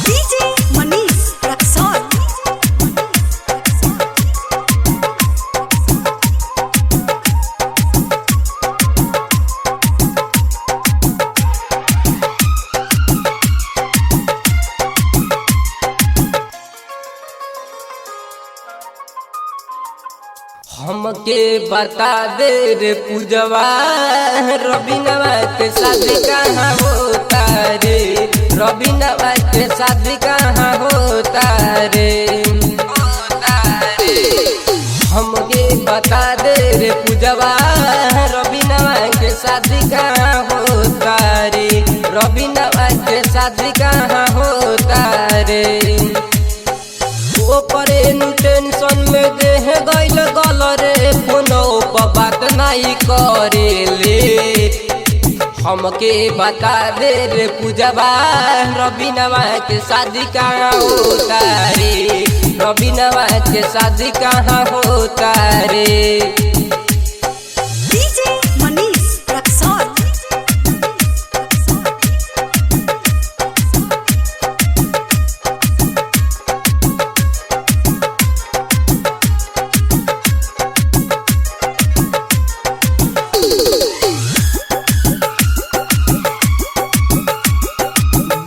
DJ Manish Raksol. हमके बता दे रे पूजवा रबीनवा के शादी कहाँ होता रे। रबीनवा के शादी कहाँ होता रे। हमके बता दे रे पूजवा रबीनवा के शादी कहाँ होता रे। रबीनवा के शादी कहाँ होता रे। ओपरे टेंशन में देह गइल गल रे फोनो पर बात नहीं करेले। हमके बता दे रे पूजवा रबीनवा के शादी कहाँ होता रे। रबीनवा के शादी कहाँ होता रे। DJ Manish Raksol.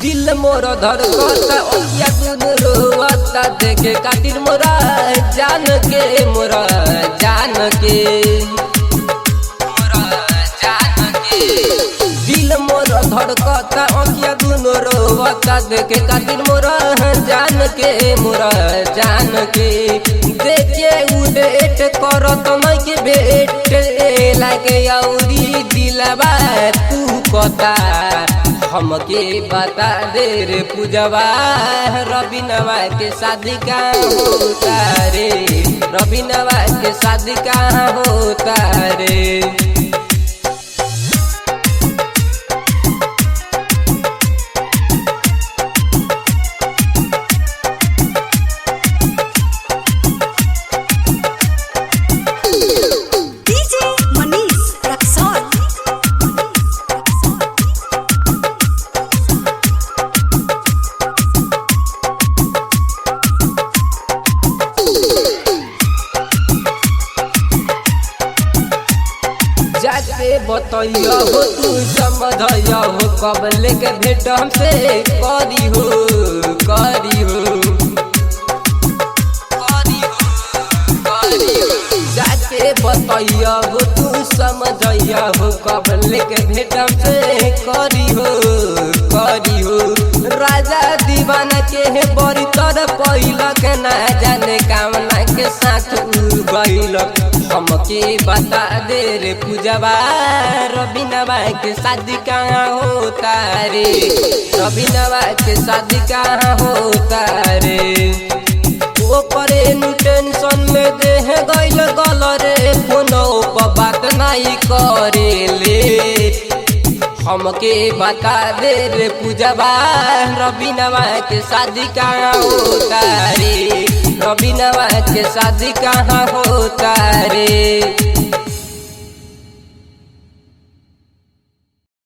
दिल मोर धड़कता ओया दूध रोवता देखे खातिर मोरा जान के मोरा जान के दिल मोर धड़कता ओया दूध रोवता देखे खातिर मोरा जान के मोरा जान के देखे उडेट करत नहीं के भेट लागे औरी दिलवा तू कता। हमके बता दे रे पूजवा रबीनवा के शादी कहाँ होता रे। रबीनवा के शादी कहाँ होता रे। DJ Manish Raksol. जाके बतैया हो तू समझैया हो कब लेके भेट हमसे करी हो करी हो जाके बतैया हो तू समझैया हो कब लेके भेट हमसे करी हो करी हो। राजा दीवाना के है बड़ी तर पहिला के ना जाने कामना के साथ गइल। हमके बता दे रे पूजवा रबीनवा के शादी कहाँ होता रे। रबीनवा के शादी कहाँ होता रे। ओपरे टेंशन में देह गइल गल रे फोनो पर बात नहीं करेले। हमके बता दे रे पूजवा रबीनवा के शादी कहाँ होता रे। रबीनवा के शादी कहाँ होता रे।